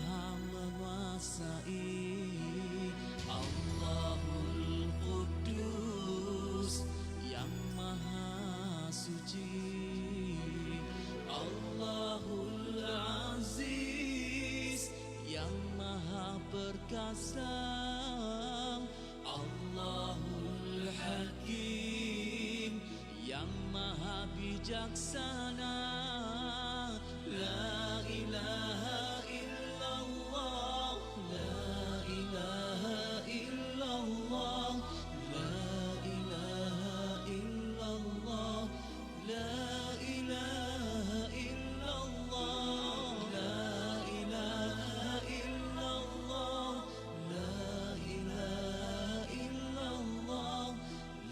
maha menguasai, Allahul Qudus yang maha suci, Allahul Aziz yang maha perkasa, Allahul Hakim yang maha bijaksana. La ilaha illallah, la ilaha illallah, la ilaha illallah, la ilaha illallah, la ilaha illallah, la ilaha illallah,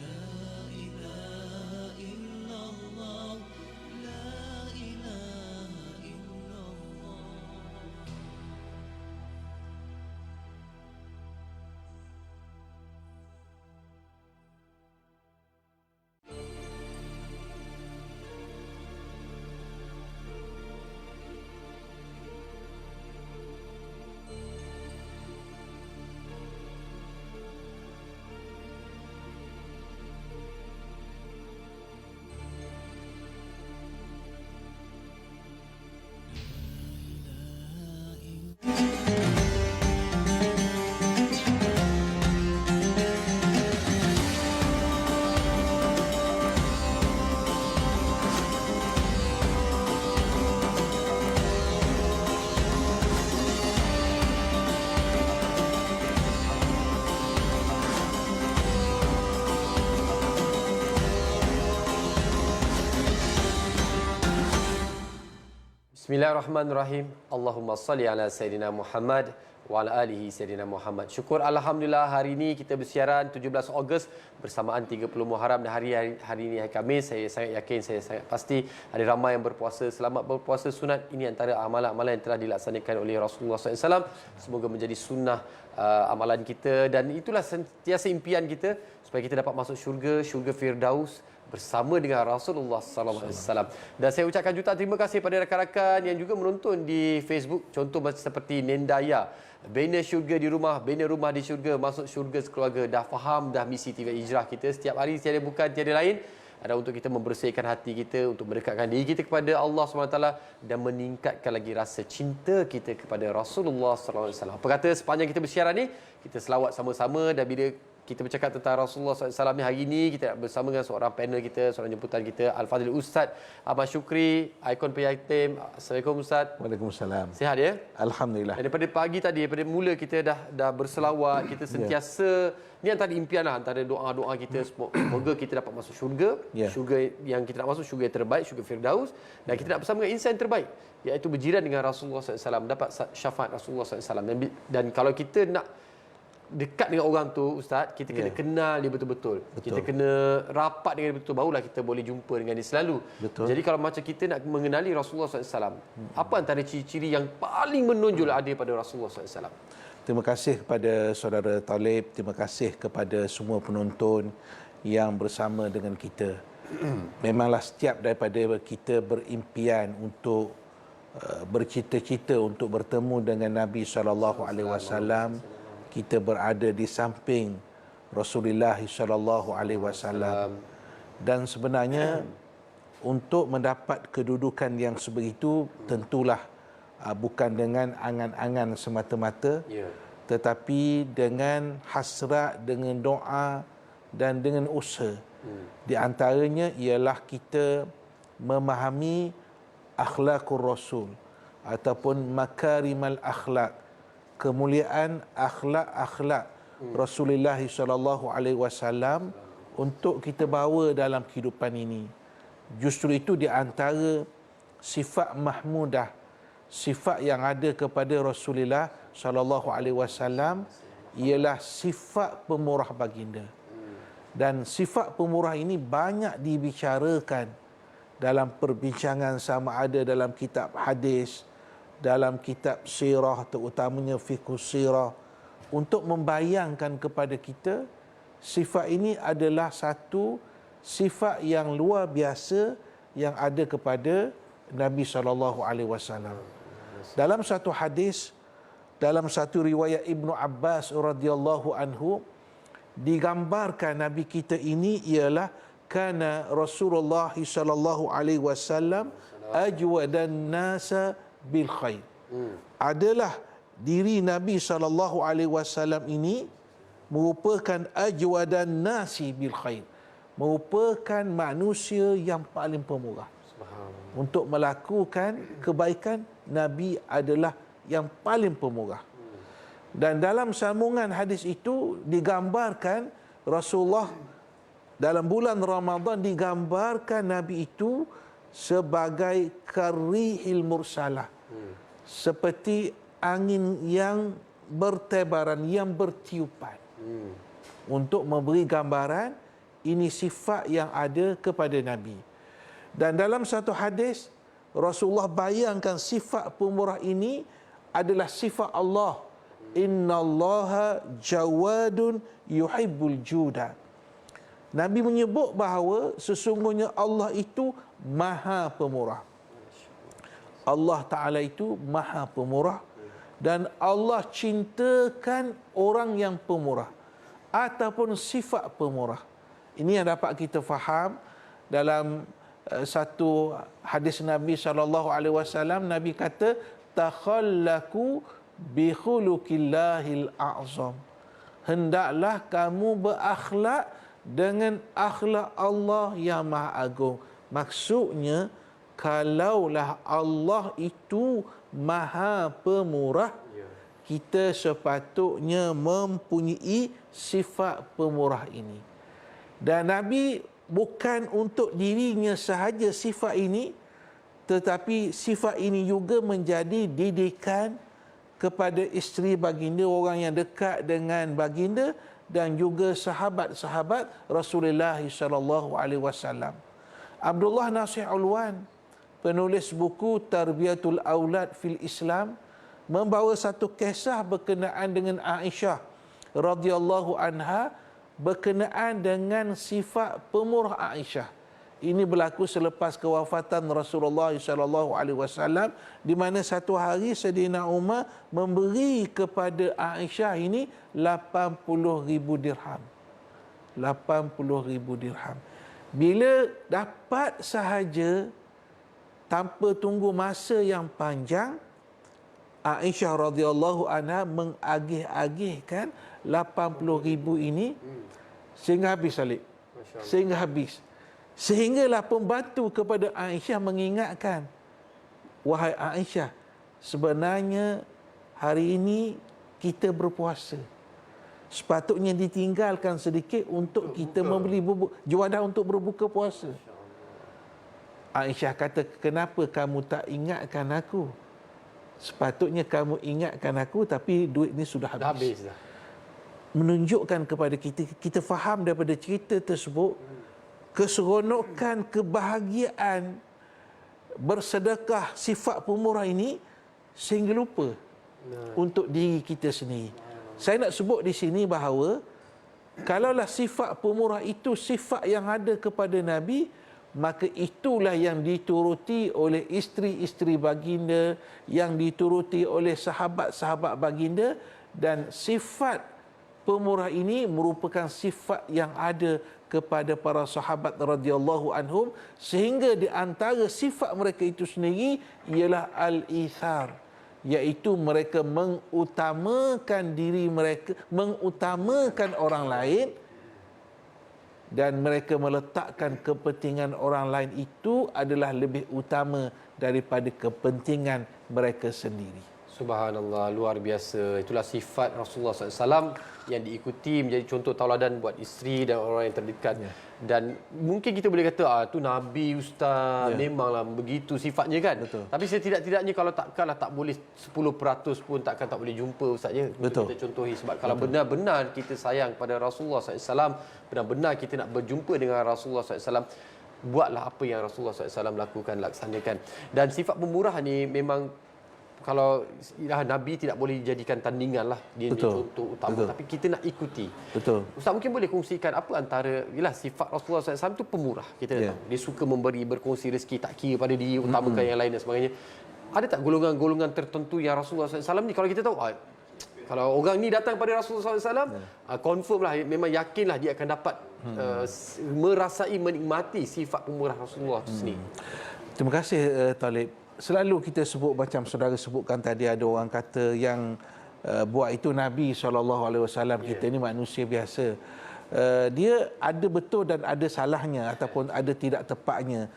la ilaha illallah, la ilaha illallah. Bismillahirrahmanirrahim. Allahumma salli ala Sayyidina Muhammad wa ala alihi Sayyidina Muhammad. Syukur Alhamdulillah, hari ini kita bersiaran 17 Ogos bersamaan 30 Muharram dan hari ini hari Khamis. Saya sangat yakin, saya sangat pasti ada ramai yang berpuasa. Selamat berpuasa sunat. Ini antara amalan-amalan yang telah dilaksanakan oleh Rasulullah SAW. Semoga menjadi sunnah amalan kita, dan itulah sentiasa impian kita supaya kita dapat masuk syurga Firdaus bersama dengan Rasulullah sallallahu alaihi wasallam. Dan saya ucapkan jutaan terima kasih pada rakan-rakan yang juga menonton di Facebook. Contoh seperti Nendaya, bina syurga di rumah, bina rumah di syurga, masuk syurga sekeluarga. Dah faham dah misi TV Hijrah kita. Setiap hari tiada bukan tiada lain adalah untuk kita membersihkan hati kita, untuk mendekatkan diri kita kepada Allah SWT dan meningkatkan lagi rasa cinta kita kepada Rasulullah sallallahu alaihi wasallam. Apa kata sepanjang kita bersiaran ni, kita selawat sama-sama, dan bila kita bercakap tentang Rasulullah SAW ni, hari ini kita bersama dengan seorang panel kita, seorang jemputan kita, Al-Fadhil Ustaz Ahmad Syukri, ikon penyatim. Assalamualaikum Ustaz. Waalaikumsalam. Sihat ya? Alhamdulillah. Daripada pagi tadi, daripada mula kita dah berselawat, kita sentiasa ni antara impian lah, antara doa-doa kita, semoga kita dapat masuk syurga, syurga yang kita nak masuk, syurga yang terbaik, syurga Firdaus, dan kita nak bersama dengan insan terbaik, iaitu berjiran dengan Rasulullah SAW, dapat syafaat Rasulullah SAW. Dan kalau kita nak dekat dengan orang tu Ustaz, kita kena kenal dia betul-betul. Kita kena rapat dengan dia betul, barulah kita boleh jumpa dengan dia selalu. Betul. Jadi kalau macam kita nak mengenali Rasulullah SAW, apa antara ciri-ciri yang paling menonjol ada pada Rasulullah SAW? Terima kasih kepada saudara Talib, terima kasih kepada semua penonton yang bersama dengan kita. Memanglah setiap daripada kita berimpian untuk bercita-cita untuk bertemu dengan Nabi SAW. Kita berada di samping Rasulullah SAW, dan sebenarnya untuk mendapat kedudukan yang sebegitu tentulah bukan dengan angan-angan semata-mata, tetapi dengan hasrat, dengan doa dan dengan usaha. Di antaranya ialah kita memahami akhlakul Rasul ataupun makarimal akhlak, kemuliaan akhlak-akhlak Rasulullah SAW untuk kita bawa dalam kehidupan ini. Justru itu di antara sifat mahmudah, sifat yang ada kepada Rasulullah SAW ialah sifat pemurah baginda. Dan sifat pemurah ini banyak dibicarakan dalam perbincangan, sama ada dalam kitab hadis, dalam kitab sirah, terutamanya fiqh sirah, untuk membayangkan kepada kita sifat ini adalah satu sifat yang luar biasa yang ada kepada Nabi SAW. Dalam satu hadis, dalam satu riwayat Ibnu Abbas radhiyallahu anhu digambarkan Nabi kita ini ialah kana Rasulullah sallallahu alaihi wasallam ajwadan nasa bil khair. Adalah diri Nabi sallallahu alaihi wasallam ini merupakan ajwadan nasi bil khair, merupakan manusia yang paling pemurah. Untuk melakukan kebaikan, Nabi adalah yang paling pemurah. Dan dalam sambungan hadis itu digambarkan Rasulullah dalam bulan Ramadan, digambarkan Nabi itu sebagai karihil mursalah, seperti angin yang bertebaran, yang bertiupan. Untuk memberi gambaran ini sifat yang ada kepada Nabi. Dan dalam satu hadis Rasulullah bayangkan sifat pemurah ini adalah sifat Allah. Innallaha jawadun yuhibbul juda. Nabi menyebut bahawa sesungguhnya Allah itu maha pemurah. Allah Ta'ala itu maha pemurah dan Allah cintakan orang yang pemurah ataupun sifat pemurah. Ini yang dapat kita faham dalam satu hadis Nabi SAW. Nabi kata, takhallaku bi khuluqillahil a'zam. Hendaklah kamu berakhlak dengan akhlak Allah yang maha agung. Maksudnya, kalaulah Allah itu maha pemurah, kita sepatutnya mempunyai sifat pemurah ini. Dan Nabi bukan untuk dirinya sahaja sifat ini, tetapi sifat ini juga menjadi didikan kepada isteri baginda, orang yang dekat dengan baginda dan juga sahabat-sahabat Rasulullah sallallahu alaihi wasallam. Abdullah Nasir Ulwan, penulis buku Tarbiyatul Aulad fil Islam, membawa satu kisah berkenaan dengan Aisyah radhiyallahu anha, berkenaan dengan sifat pemurah Aisyah. Ini berlaku selepas kewafatan Rasulullah sallallahu alaihi wasallam, di mana satu hari Sayyidina Umar memberi kepada Aisyah ini 80,000 dirham. 80,000 dirham. Bila dapat sahaja tanpa tunggu masa yang panjang, Aisyah radhiyallahu anha mengagih-agihkan 80,000 ini sehingga habis Salib. Sehingga habis. Sehinggalah pembantu kepada Aisyah mengingatkan, wahai Aisyah, sebenarnya hari ini kita berpuasa. Sepatutnya ditinggalkan sedikit untuk kita membeli juadah untuk berbuka puasa. Aisyah kata, kenapa kamu tak ingatkan aku? Sepatutnya kamu ingatkan aku, tapi duit ni sudah habis. Menunjukkan kepada kita faham daripada cerita tersebut, keseronokan, kebahagiaan bersedekah sifat pemurah ini sehingga lupa untuk diri kita sendiri. Saya nak sebut di sini bahawa kalaulah sifat pemurah itu sifat yang ada kepada Nabi, maka itulah yang dituruti oleh isteri-isteri baginda, yang dituruti oleh sahabat-sahabat baginda, dan sifat pemurah ini merupakan sifat yang ada kepada para sahabat radhiyallahu anhum, sehingga di antara sifat mereka itu sendiri ialah al-ithar, iaitu mereka mengutamakan diri mereka, mengutamakan orang lain, dan mereka meletakkan kepentingan orang lain itu adalah lebih utama daripada kepentingan mereka sendiri. Subhanallah, luar biasa. Itulah sifat Rasulullah SAW yang diikuti, menjadi contoh tauladan buat isteri dan orang yang terdekat. Dan mungkin kita boleh kata, tu Nabi, Ustaz, memanglah begitu sifatnya kan. Betul. Tapi setidak-tidaknya kalau takkanlah tak boleh 10% pun takkan tak boleh jumpa Ustaz ya. Betul. Kita contohi, sebab kalau benar-benar kita sayang pada Rasulullah SAW, benar-benar kita nak berjumpa dengan Rasulullah SAW, buatlah apa yang Rasulullah SAW lakukan, laksanakan. Dan sifat pemurah ni memang, kalau Nabi tidak boleh dijadikan tandingan lah, dia contoh utama. Tapi kita nak ikuti. Betul. Ustaz mungkin boleh kongsikan apa antara sifat Rasulullah SAW itu pemurah. Kita tahu dia suka memberi, berkongsi rezeki, tak kira pada diri, utamakan yang lain dan sebagainya. Ada tak golongan-golongan tertentu yang Rasulullah SAW ni, kalau kita tahu Kalau orang ni datang pada Rasulullah SAW, confirm lah, memang yakin lah dia akan dapat merasai, menikmati sifat pemurah Rasulullah itu sendiri. Terima kasih Talib. Selalu kita sebut macam saudara sebutkan tadi, ada orang kata yang buat itu Nabi SAW. Kita ni manusia biasa. Dia ada betul dan ada salahnya ataupun ada tidak tepatnya.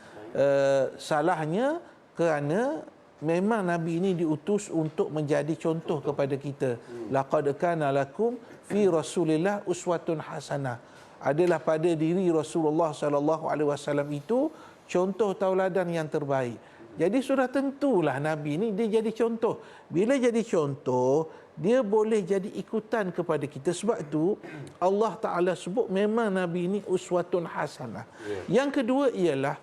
Salahnya kerana memang Nabi ini diutus untuk menjadi contoh kepada kita. Laqad kana lakum fi Rasulillah uswatun hasanah. Adalah pada diri Rasulullah SAW itu contoh tauladan yang terbaik. Jadi sudah tentulah Nabi ini dia jadi contoh. Bila jadi contoh, dia boleh jadi ikutan kepada kita. Sebab itu Allah Ta'ala sebut memang Nabi ini uswatun hasanah. Yang kedua ialah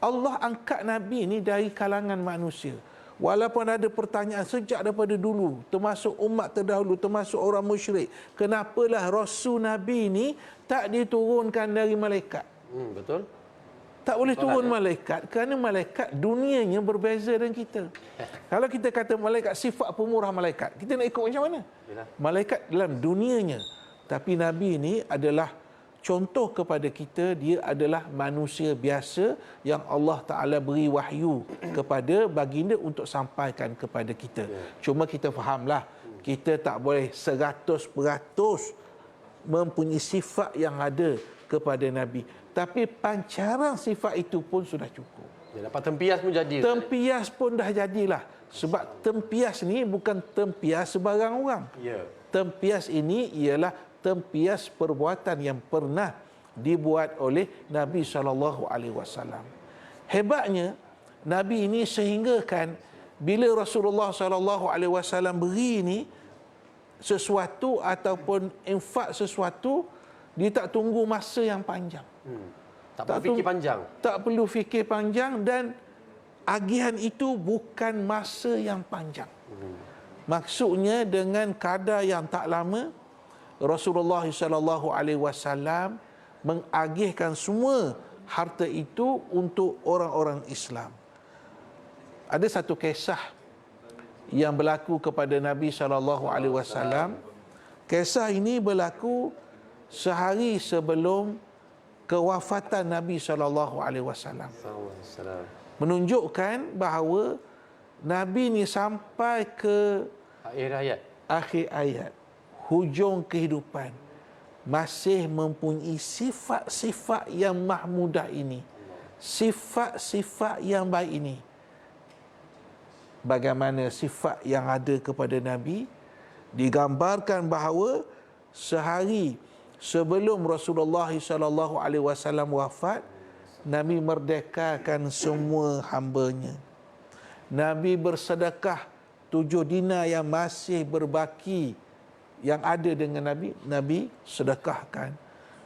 Allah angkat Nabi ini dari kalangan manusia. Walaupun ada pertanyaan sejak daripada dulu, termasuk umat terdahulu, termasuk orang musyrik, kenapalah Rasul Nabi ini tak diturunkan dari malaikat? Betul. Tak boleh turun malaikat kerana malaikat dunianya berbeza dengan kita. Kalau kita kata malaikat sifat pemurah malaikat, kita nak ikut macam mana? Malaikat dalam dunianya. Tapi Nabi ini adalah contoh kepada kita, dia adalah manusia biasa yang Allah Ta'ala beri wahyu kepada baginda untuk sampaikan kepada kita. Cuma kita fahamlah, kita tak boleh 100% mempunyai sifat yang ada kepada Nabi. Tapi pancaran sifat itu pun sudah cukup. Dia dapat tempias pun jadi. Tempias pun dah jadilah. Sebab tempias ni bukan tempias sebarang orang. Tempias ini ialah tempias perbuatan yang pernah dibuat oleh Nabi SAW. Hebatnya Nabi ini sehingga kan bila Rasulullah SAW beri ini sesuatu ataupun infak sesuatu, dia tak tunggu masa yang panjang. Tak perlu fikir panjang. Tak perlu fikir panjang dan agihan itu bukan masa yang panjang. Maksudnya dengan kadar yang tak lama, Rasulullah SAW mengagihkan semua harta itu untuk orang-orang Islam. Ada satu kisah yang berlaku kepada Nabi SAW. Kisah ini berlaku sehari sebelum kewafatan Nabi SAW. Menunjukkan bahawa Nabi ni sampai ke akhir hayat, hujung kehidupan, masih mempunyai sifat-sifat yang mahmudah ini, sifat-sifat yang baik ini. Bagaimana sifat yang ada kepada Nabi, digambarkan bahawa sehari sebelum Rasulullah SAW wafat, Nabi merdekakan semua hambanya. Nabi bersedekah 7 dinar yang masih berbaki yang ada dengan Nabi, Nabi sedekahkan.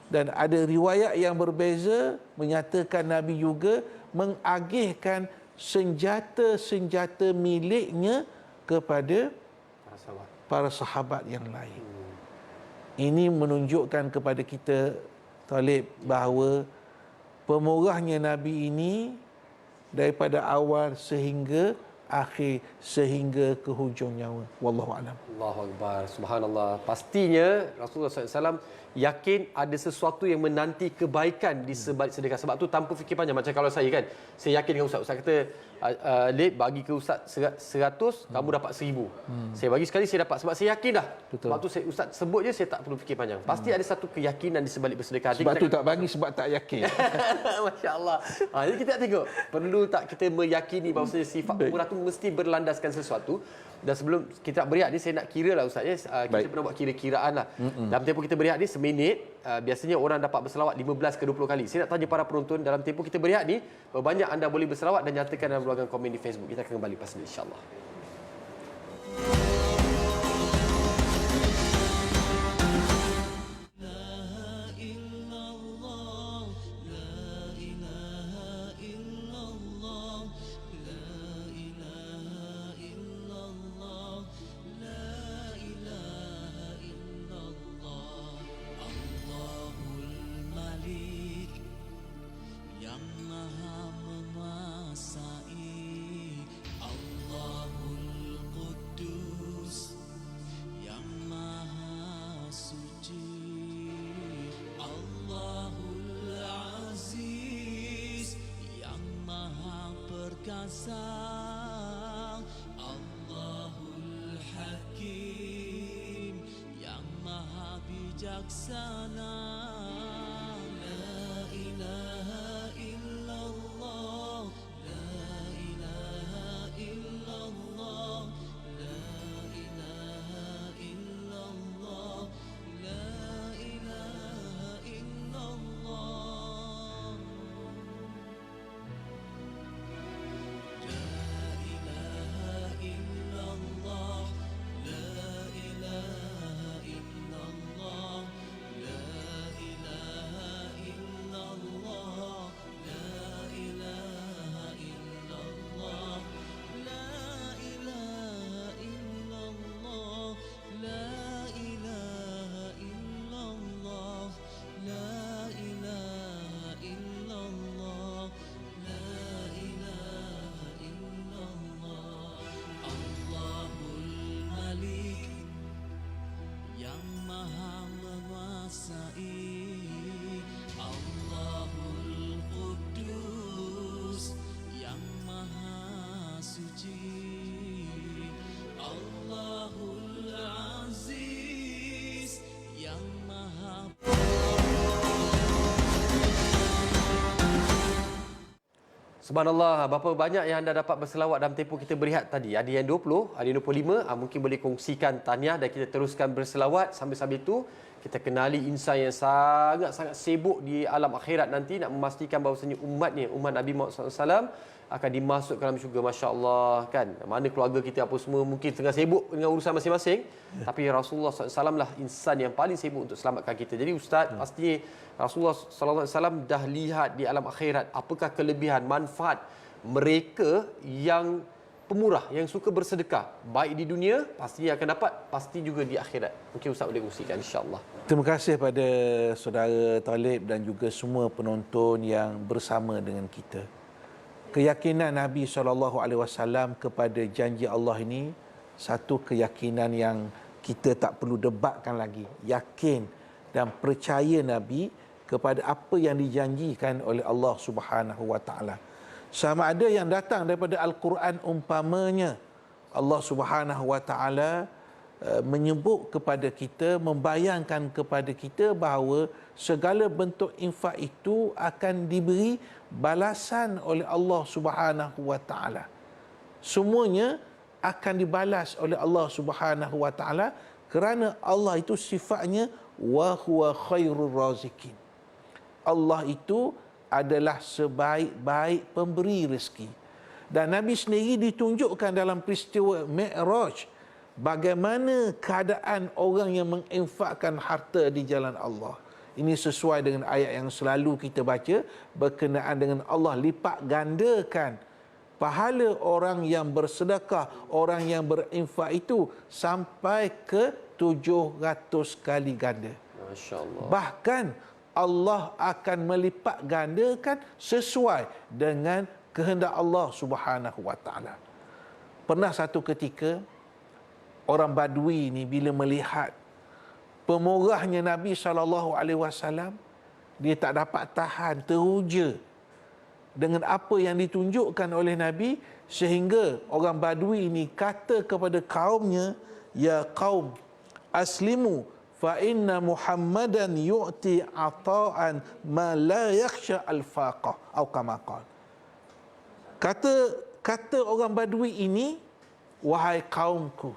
Dan ada riwayat yang berbeza menyatakan Nabi juga mengagihkan senjata-senjata miliknya kepada para sahabat yang lain. Ini menunjukkan kepada kita, Talib, bahawa pemurahnya Nabi ini daripada awal sehingga akhir, sehingga ke hujung nyawa. Wallahu a'lam. Allahu akbar. Subhanallah. Pastinya Rasulullah SAW yakin ada sesuatu yang menanti kebaikan di sebalik sedekah. Sebab tu tanpa fikir panjang. Macam kalau saya kan, saya yakin dengan Ustaz. Ustaz kata, Lip, bagi ke Ustaz 100, kamu dapat 1000. Saya bagi sekali, saya dapat. Sebab saya yakin dah. Betul. Sebab tu Ustaz sebut je, saya tak perlu fikir panjang. Pasti ada satu keyakinan di sebalik bersedekah. Sebab tu tak bagi sebab tak yakin. Masya Allah. Jadi kita nak tengok, perlu tak kita meyakini bahawa sifat pemurah tu mesti berlandaskan sesuatu. Dan sebelum kita berehat ni, saya nak kira lah Ustaz ya. Kita pernah buat kira-kiraan lah. Dalam tempoh kita berehat ni, seminit, biasanya orang dapat berselawat 15 ke 20 kali. Saya nak tanya para penonton, dalam tempoh kita berehat ni, berapa banyak anda boleh berselawat dan nyatakan dalam ruangan komen di Facebook. Kita akan kembali lepas ini, insyaAllah. Allahul Qudus kuasa, Allahul Hakim yang maha bijaksana. La ilaha illallah, la ilaha illallah, la ilaha illallah, la ilaha illallah. Allahul Qudus yang maha suci, Allahul Aziz yang maha. Subhanallah, berapa banyak yang anda dapat berselawat dalam tempoh kita berehat tadi. Ada yang 20, ada yang 25. Mungkin boleh kongsikan tahniah dan kita teruskan berselawat. Sambil-sambil itu, kita kenali insan yang sangat-sangat sibuk di alam akhirat nanti nak memastikan bahawasanya umatnya, umat Nabi Muhammad SAW akan dimasukkan dalam syurga. Masya Allah, kan? Mana keluarga kita apa semua mungkin tengah sibuk dengan urusan masing-masing. Tapi Rasulullah SAW lah insan yang paling sibuk untuk selamatkan kita. Jadi Ustaz, pastinya Rasulullah SAW dah lihat di alam akhirat apakah kelebihan, manfaat mereka yang pemurah, yang suka bersedekah. Baik di dunia, pastinya akan dapat, pasti juga di akhirat. Mungkin Ustaz boleh kongsikan, insyaAllah. Terima kasih pada saudara Talib dan juga semua penonton yang bersama dengan kita. Keyakinan Nabi SAW kepada janji Allah ini satu keyakinan yang kita tak perlu debatkan lagi. Yakin dan percaya Nabi kepada apa yang dijanjikan oleh Allah Subhanahu wa taala. Sama ada yang datang daripada Al-Quran umpamanya Allah Subhanahu wa taala menyebut kepada kita, membayangkan kepada kita bahawa segala bentuk infak itu akan diberi balasan oleh Allah Subhanahu wa taala. Semuanya akan dibalas oleh Allah Subhanahu wa taala kerana Allah itu sifatnya wa huwa khairur razikin. Allah itu adalah sebaik-baik pemberi rezeki. Dan Nabi sendiri ditunjukkan dalam peristiwa Mi'raj bagaimana keadaan orang yang menginfakkan harta di jalan Allah. Ini sesuai dengan ayat yang selalu kita baca berkenaan dengan Allah lipat gandakan pahala orang yang bersedekah, orang yang berinfak itu sampai ke 700 kali ganda. Masya-Allah. Bahkan Allah akan melipat gandakan sesuai dengan kehendak Allah Subhanahu wa taala. Pernah satu ketika orang Badui ni bila melihat pemurahnya Nabi SAW, dia tak dapat tahan, teruja dengan apa yang ditunjukkan oleh Nabi, sehingga orang Badui ini kata kepada kaumnya, ya qaum aslimu fa inna Muhammadan yu'ti ata'an ma la yakhsha al-faqah atau kama qala. Kata orang Badui ini, wahai kaumku,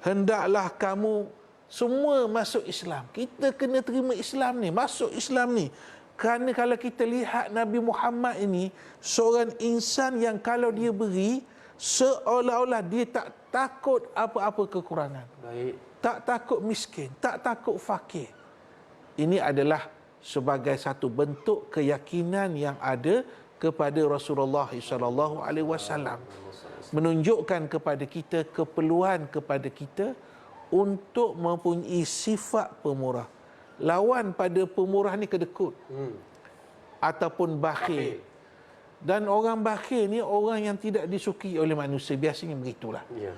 hendaklah kamu semua masuk Islam. Kita kena terima Islam ni, masuk Islam ni. Kerana kalau kita lihat Nabi Muhammad ini seorang insan yang kalau dia beri, seolah-olah dia tak takut apa-apa kekurangan. Baik. Tak takut miskin, tak takut fakir. Ini adalah sebagai satu bentuk keyakinan yang ada kepada Rasulullah SAW, menunjukkan kepada kita keperluan kepada kita untuk mempunyai sifat pemurah. Lawan pada pemurah ni kedekut ataupun bakhil. Dan orang bakhil ni orang yang tidak disukai oleh manusia, biasanya begitulah. Ya.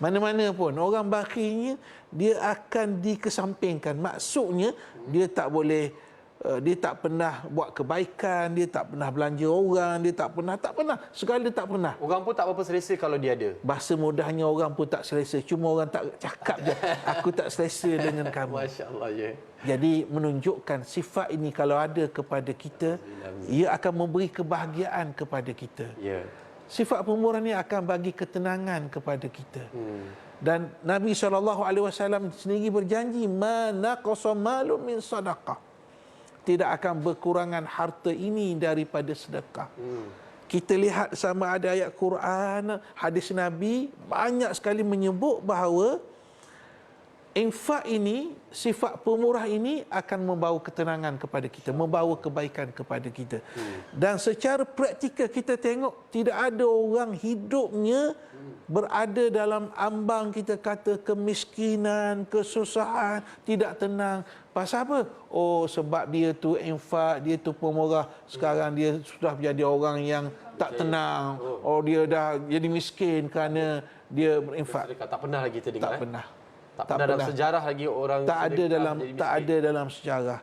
Mana-mana pun orang bakhilnya dia akan dikesampingkan. Maksudnya dia tak boleh dia tak pernah buat kebaikan, dia tak pernah belanja orang, dia tak pernah. Segala tak pernah. Orang pun tak berapa selesa kalau dia ada. Bahasa mudahnya orang pun tak selesa. Cuma orang tak cakap je, aku tak selesa dengan kamu. Masya Allah, ya. Jadi menunjukkan sifat ini kalau ada kepada kita, ia akan memberi kebahagiaan kepada kita. Ya. Sifat pemurah ini akan bagi ketenangan kepada kita. Dan Nabi SAW sendiri berjanji, "Ma naqasa malun min sadaqah." Tidak akan berkurangan harta ini daripada sedekah. Kita lihat sama ada ayat Quran, hadis Nabi, banyak sekali menyebut bahawa infak ini, sifat pemurah ini akan membawa ketenangan kepada kita, membawa kebaikan kepada kita. Dan secara praktikal kita tengok, tidak ada orang hidupnya berada dalam ambang kita kata kemiskinan, kesusahan, tidak tenang. Pasal apa? Oh, sebab dia tu infak, dia tu pemurah. Sekarang dia sudah menjadi orang yang tak tenang. Oh, dia dah jadi miskin kerana dia berinfak. Tak pernah lagi kita dengar. Tak pernah. Tak pernah dalam sejarah lagi orang tak ada sedekah dalam sejarah.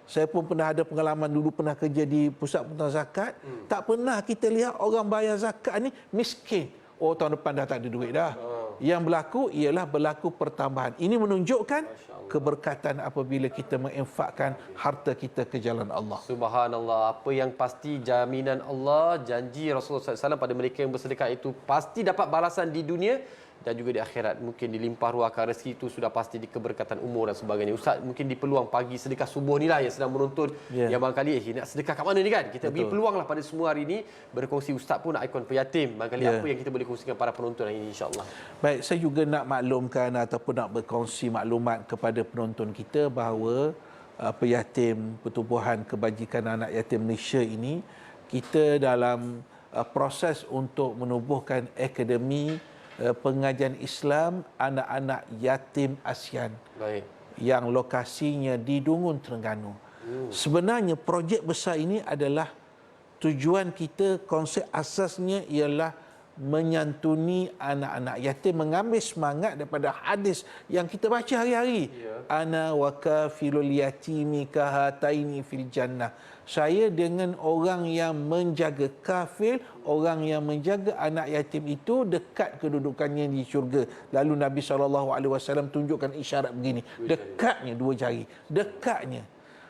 Saya pun pernah ada pengalaman dulu pernah kerja di pusat pengutangan zakat. Tak pernah kita lihat orang bayar zakat ni miskin. Oh, tahun depan dah tak ada duit dah. Yang berlaku pertambahan. Ini menunjukkan keberkatan apabila kita menginfakkan harta kita ke jalan Allah. Subhanallah. Apa yang pasti jaminan Allah, janji Rasulullah SAW pada mereka yang bersedekah itu pasti dapat balasan di dunia dan juga di akhirat. Mungkin dilimpah ruahkan rezeki itu sudah pasti di keberkatan umur dan sebagainya. Ustaz, mungkin di peluang pagi sedekah subuh ni lah yang sedang menonton. Yang barangkali nak sedekah kat mana ni kan? Kita beri peluang lah pada semua hari ini berkongsi. Ustaz pun nak ikon peyatim. Barangkali apa yang kita boleh kongsikan para penonton hari ini, insyaAllah. Baik, saya juga nak maklumkan ataupun nak berkongsi maklumat kepada penonton kita bahawa peyatim, pertubuhan kebajikan anak yatim Malaysia ini, kita dalam proses untuk menubuhkan akademi pengajian Islam anak-anak yatim ASEAN. Baik. Yang lokasinya di Dungun, Terengganu. Sebenarnya projek besar ini adalah tujuan kita, konsep asasnya ialah menyantuni anak-anak yatim, mengambil semangat daripada hadis yang kita baca hari-hari. Ana wa kafilul yatimi kahataini fil jannah. Saya dengan orang yang menjaga kafil, orang yang menjaga anak yatim itu dekat kedudukannya di syurga. Lalu Nabi SAW tunjukkan isyarat begini. Dekatnya dua jari. Dekatnya.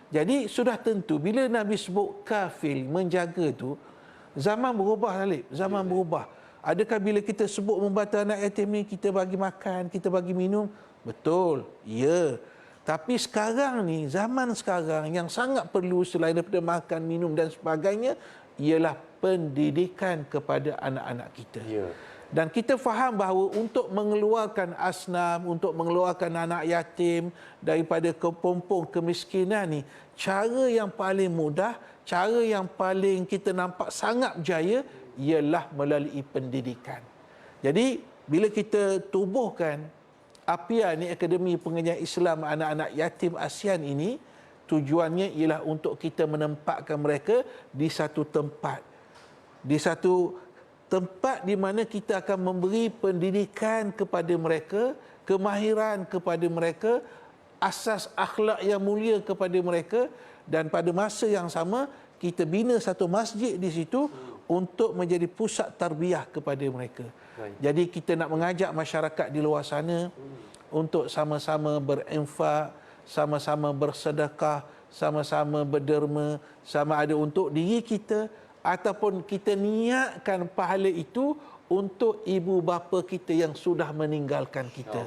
Jadi sudah tentu bila Nabi sebut kafil, menjaga tu, zaman berubah, Talib. Zaman berubah. Adakah bila kita sebut membantu anak yatim ni, kita bagi makan, kita bagi minum? Betul. Ya. Tapi sekarang ni, zaman sekarang yang sangat perlu selain daripada makan, minum dan sebagainya ialah pendidikan kepada anak-anak kita. Ya. Dan kita faham bahawa untuk mengeluarkan asnaf, untuk mengeluarkan anak yatim daripada kepompong kemiskinan ni, cara yang paling mudah, cara yang paling kita nampak sangat berjaya ialah melalui pendidikan. Jadi, bila kita tubuhkan APIA ni, Akademi Pengajian Islam Anak-anak Yatim ASEAN ini, tujuannya ialah untuk kita menempatkan mereka di satu tempat. Di satu tempat di mana kita akan memberi pendidikan kepada mereka, kemahiran kepada mereka, asas akhlak yang mulia kepada mereka, dan pada masa yang sama kita bina satu masjid di situ untuk menjadi pusat tarbiyah kepada mereka. Jadi kita nak mengajak masyarakat di luar sana untuk sama-sama berinfak, sama-sama bersedekah, sama-sama berderma, sama ada untuk diri kita ataupun kita niatkan pahala itu untuk ibu bapa kita yang sudah meninggalkan kita.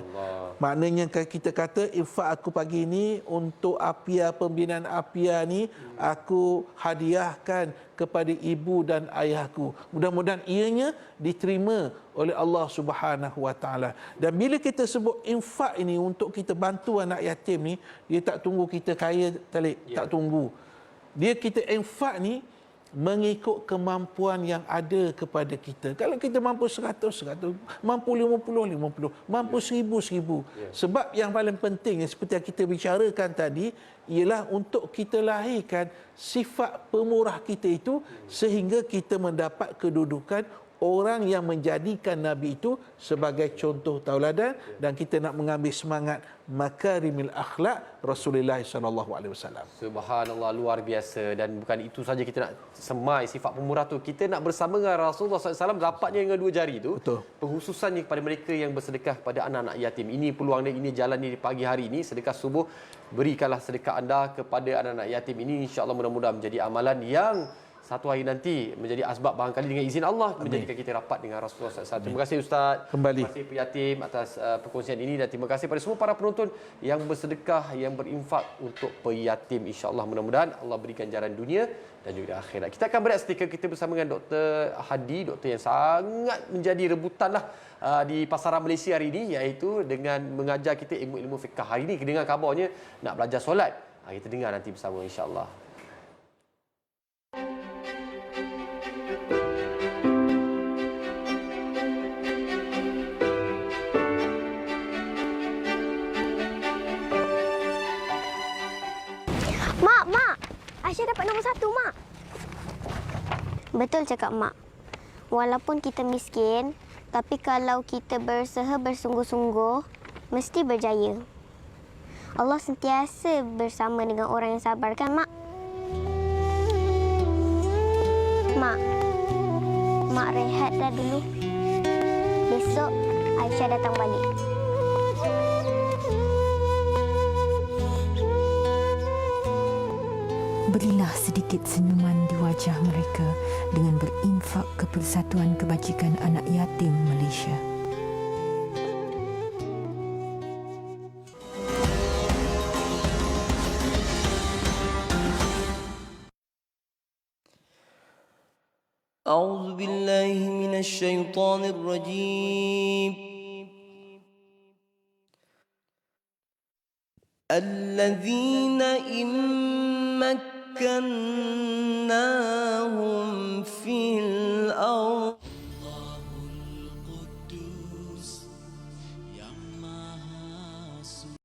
Maknanya kita kata infak aku pagi ini untuk APIA, pembinaan APIA ni aku hadiahkan kepada ibu dan ayahku. Mudah-mudahan ianya diterima oleh Allah Subhanahu Wa Taala. Dan bila kita sebut infak ini untuk kita bantu anak yatim ni, dia tak tunggu kita kaya, Talib, tak tunggu. Dia kita infak ni mengikut kemampuan yang ada kepada kita. Kalau kita mampu 100, 100, mampu 50, 50, mampu 1000, 1000. Sebab yang paling penting seperti yang kita bicarakan tadi ialah untuk kita lahirkan sifat pemurah kita itu sehingga kita mendapat kedudukan orang yang menjadikan Nabi itu sebagai contoh tauladan, dan kita nak mengambil semangat makarimil akhlak Rasulullah sallallahu alaihi wasallam. Subhanallah, luar biasa. Dan bukan itu saja kita nak semai sifat pemurah tu. Kita nak bersama dengan Rasulullah SAW, rapatnya dengan dua jari tu. Betul. Penghususannya kepada mereka yang bersedekah kepada anak-anak yatim. Ini peluang dia, ini jalan dia di pagi hari ini. Sedekah subuh, berikanlah sedekah anda kepada anak-anak yatim ini. InsyaAllah mudah-mudahan menjadi amalan yang satu hari nanti menjadi asbab barangkali dengan izin Allah menjadikan kita rapat dengan Rasulullah SAW. Terima kasih Ustaz. Kembali. Terima kasih Yatim atas perkongsian ini, dan terima kasih pada semua para penonton yang bersedekah, yang berinfak untuk peyatim. InsyaAllah mudah-mudahan Allah berikan jalan dunia dan juga akhirat. Kita akan berehat seketika, kita bersama dengan Dr. Hadi, doktor yang sangat menjadi rebutan di pasaran Malaysia hari ini, iaitu dengan mengajar kita ilmu-ilmu fiqh. Hari ini dengar kabarnya nak belajar solat. Kita dengar nanti bersama insyaAllah. Mak, Aisyah dapat nombor 1, Mak. Betul cakap Mak. Walaupun kita miskin, tapi kalau kita berusaha bersungguh-sungguh, mesti berjaya. Allah sentiasa bersama dengan orang yang sabar, kan, Mak? Mak rehat dah dulu. Besok Aisyah datang balik. Berilah sedikit senyuman di wajah mereka dengan berinfak ke Persatuan Kebajikan Anak Yatim Malaysia. أعوذ بالله من الشيطان الرجيم الذين إن مكناهم